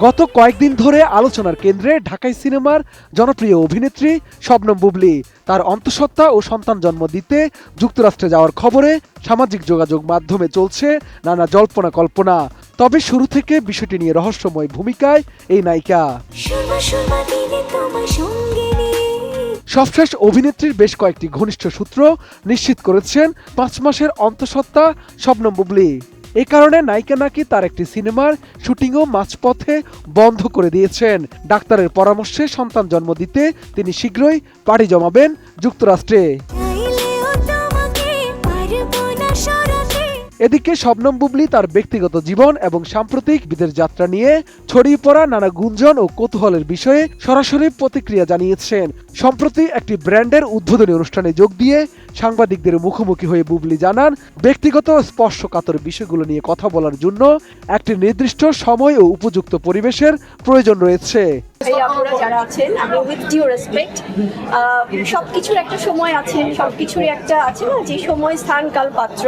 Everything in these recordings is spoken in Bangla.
গত কয়েকদিন ধরে আলোচনার কেন্দ্রে ঢাকাই সিনেমার জনপ্রিয় অভিনেত্রী শবনম বুবলী। তার অন্তঃসত্ত্বা ও সন্তান জন্ম দিতে যুক্তরাষ্ট্রে যাওয়ার খবরে সামাজিক যোগাযোগ মাধ্যমে চলছে নানা জল্পনা কল্পনা। তবে শুরু থেকে বিষয়টি নিয়ে রহস্যময় ভূমিকায় এই নায়িকা। সবশেষ অভিনেত্রীর বেশ কয়েকটি ঘনিষ্ঠ সূত্র নিশ্চিত করেছেন 5 মাসের অন্তঃসত্ত্বা শবনম বুবলী। এ কারণে নায়িকা নাকি তার একটি সিনেমার শুটিংও মাঝপথে বন্ধ করে দিয়েছেন। ডাক্তারের পরামর্শে সন্তান জন্ম দিতে তিনি শীঘ্রই পাড়ি জমাবেন যুক্তরাষ্ট্রে। এদিকে শবনম বুবলী তার ব্যক্তিগত জীবন এবং সাম্প্রতিক বিদেশ যাত্রা নিয়ে ছড়িয়ে পড়া নানা গুঞ্জন ও কৌতূহলের বিষয়ে সরাসরি প্রতিক্রিয়া জানিয়েছেন। সম্প্রতি একটি ব্র্যান্ডের উদ্বোধনী অনুষ্ঠানে যোগ দিয়ে সাংবাদিকদের মুখোমুখি হয়ে বুবলী জানান, ব্যক্তিগত স্পর্শকাতর বিষয়গুলো নিয়ে কথা বলার জন্য একটি নির্দিষ্ট সময় ও উপযুক্ত পরিবেশের প্রয়োজন রয়েছে। যারা আছেন, আমি উইথ ডিউ রেসপেক্ট, সবকিছুর একটা সময় আছে, সবকিছুর একটা আছে না, যে সময় স্থান কাল পাত্র।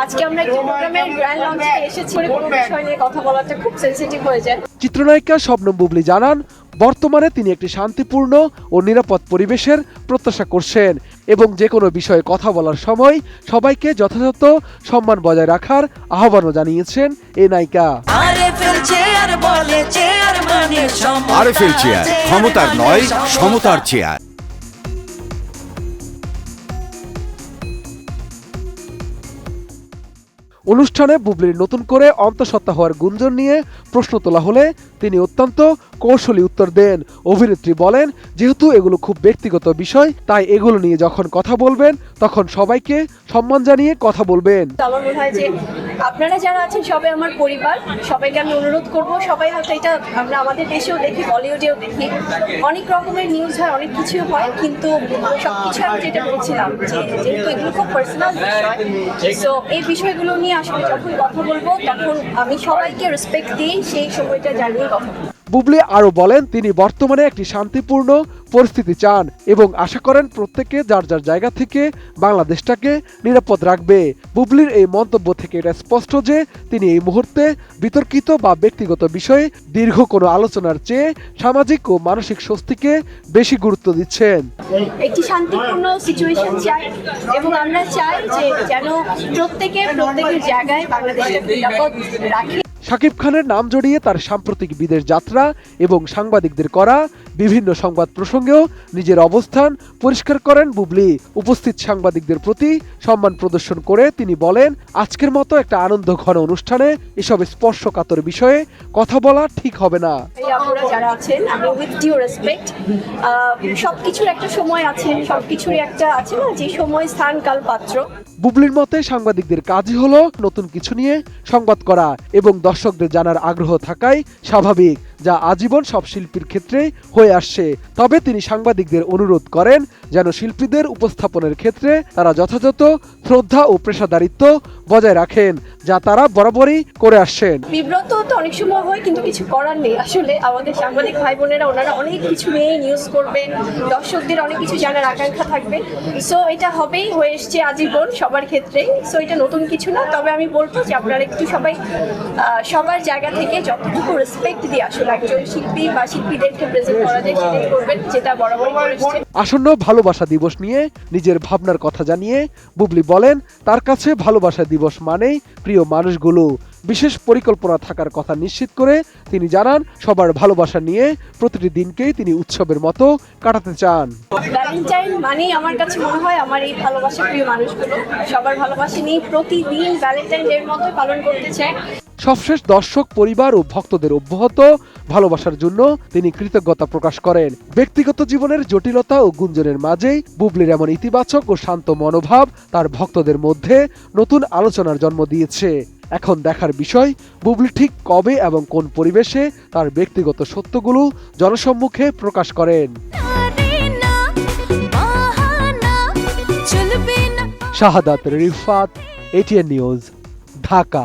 আজকে আমরা একটা প্রোগ্রামের গ্র্যান্ড লঞ্চে এসেছি, কোনো বিষয় নিয়ে কথা বলাটা খুব সেনসিটিভ হয়ে যায়। চিত্রনায়িকা শবনম বুবলী জানান, বর্তমানে তিনি একটি শান্তিপূর্ণ ও নিরাপদ পরিবেশের প্রত্যাশা করছেন এবং যে কোনো বিষয়ে কথা বলার সময় সবাইকে যথাযথ সম্মান বজায় রাখার আহ্বানও জানিয়েছেন এই নায়িকা। আরএফএল চেয়ার, ক্ষমতার নয় সমতার চেয়ার। অনুষ্ঠানে বুবলীর নতুন করে অন্তঃসত্ত্বা হওয়ার গুঞ্জন নিয়ে প্রশ্ন তোলা হলে তিনি অত্যন্ত কৌশলী উত্তর দেন। অভিনেত্রী বলেন, যেহেতু এগুলো খুব ব্যক্তিগত বিষয়, তাই এগুলো নিয়ে যখন কথা বলবেন তখন সবাইকে সম্মান জানিয়ে কথা বলবেন। আমার মনে হয় যে আপনারা যারা আছেন সবাই আমার পরিবার, সবাইকে আমি অনুরোধ করব, সবাই হয়তো এটা আমরা আমাদের দেশেও দেখি, বলিউডেও দেখি, অনেক রকমের নিউজ হয়, অনেক কিছু হয়, কিন্তু সবকিছু আমি যেটা বলছিলাম যেহেতু এগুলো খুব পার্সোনাল বিষয়, তো এই বিষয়গুলো নিয়ে আসলে যখন কথা বলবো তখন আমি সবাইকে রেসপেক্ট দিই, সেই সময়টা জানিয়ে কথা বলবো। বুবলী আরও বলেন, তিনি বর্তমানে একটি শান্তিপূর্ণ পরিস্থিতি চান এবং আশা করেন প্রত্যেকে যার যার জায়গা থেকে বাংলাদেশটাকে নিরাপদ রাখবে। বুবলীর এই মন্তব্য থেকে এটা স্পষ্ট যে তিনি এই মুহূর্তে বিতর্কিত বা ব্যক্তিগত বিষয়ে দীর্ঘ কোনো আলোচনার চেয়ে সামাজিক ও মানসিক স্বস্তিকে বেশি গুরুত্ব দিচ্ছেন। একটি শান্তিপূর্ণ সিচুয়েশন চাই এবং আমরা চাই যে যেন প্রত্যেকের জায়গায় বাংলাদেশকে নিরাপদ রাখে। শাকিব খানের নাম জড়িয়ে তার সাম্প্রতিক বিদেশ যাত্রা এবং সাংবাদিকদের করা বিভিন্ন সংবাদ প্রসঙ্গেও নিজের অবস্থান পরিষ্কার করেন বুবলী। উপস্থিত সাংবাদিকদের প্রতি সম্মান প্রদর্শন করে তিনি বলেন, আজকের মতো একটা আনন্দ ঘন অনুষ্ঠানে এসব স্পর্শকাতর বিষয়ে কথা বলা ঠিক হবে না। আপনারা যারা আছেন, আমি উইথ ডিউ রেসপেক্ট, সবকিছুর একটা সময় আছে, সবকিছুর একটা আছে না, যে সময় স্থান কাল পাত্র। বুবলীর মতে সাংবাদিকদের কাজই হলো নতুন কিছু নিয়ে সংবাদ করা এবং দর্শকদের জানার আগ্রহ থাকাই স্বাভাবিক, যা আজীবন সব শিল্পীর ক্ষেত্রে হয়ে আসছে। তবে তিনি সাংবাদিকদের অনুরোধ করেন যেন শিল্পীদের উপস্থাপনের ক্ষেত্রে তারা যথাযথ শ্রদ্ধা ও পেশাদারিত্ব বজায় রাখেন, যা তারা বরাবরই করে আসছেন। বিব্রত তো অনেক সময় হয়, কিন্তু কিছু করার নেই। আসলে আমাদের সাংবাদিক ভাই বোনেরা ওনারা অনেক কিছু নিয়ে নিউজ করবেন, দর্শকদের অনেক কিছু জানার আকাঙ্ক্ষা থাকবে, সো এটা হবেই, হয়ে এসছে আজীবন সবার ক্ষেত্রেই, সো এটা নতুন কিছু না। তবে আমি বলবো যে আপনারা একটু সবাই সবার জায়গা থেকে যতটুকু রেসপেক্ট দিয়ে আসলে একজন শিল্পী বা শিল্পীদেরকে প্রেজেন্ট করা যায় সেটাই করবেন, যেটা বরাবরই করে এসছে। আসন্ন ভালোবাসা দিবস নিয়ে নিজের ভাবনার কথা জানিয়ে বুবলী বলেন, তার কাছে ভালোবাসা দিবস মানেই প্রিয় মানুষগুলো। বিশেষ পরিকল্পনা থাকার কথা নিশ্চিত করে তিনি জানান, সবার ভালোবাসা নিয়ে প্রতিটি দিনকেই তিনি উৎসবের মতো কাটাতে চান। ভ্যালেন্টাইন মানেই আমার কাছে মনে হয় আমার এই ভালোবাসা প্রিয় মানুষগুলো সবার ভালোবাসা নিয়ে প্রতিদিন ভ্যালেন্টাইন ডের মতো পালন করতে চায়। সবশেষ দর্শক, পরিবার ও ভক্তদের অব্যাহত ভালোবাসার জন্য তিনি কৃতজ্ঞতা প্রকাশ করেন। ব্যক্তিগত জীবনের জটিলতা ও গুঞ্জনের মাঝেই বুবলীর এমন ইতিবাচক ও শান্ত মনোভাব তার ভক্তদের মধ্যে নতুন আলোচনার জন্ম দিয়েছে। এখন দেখার বিষয়, বুবলী ঠিক কবে এবং কোন পরিবেশে তার ব্যক্তিগত সত্যগুলো জনসম্মুখে প্রকাশ করেন। শাহাদাত রিফাত, এটিএন নিউজ, ঢাকা।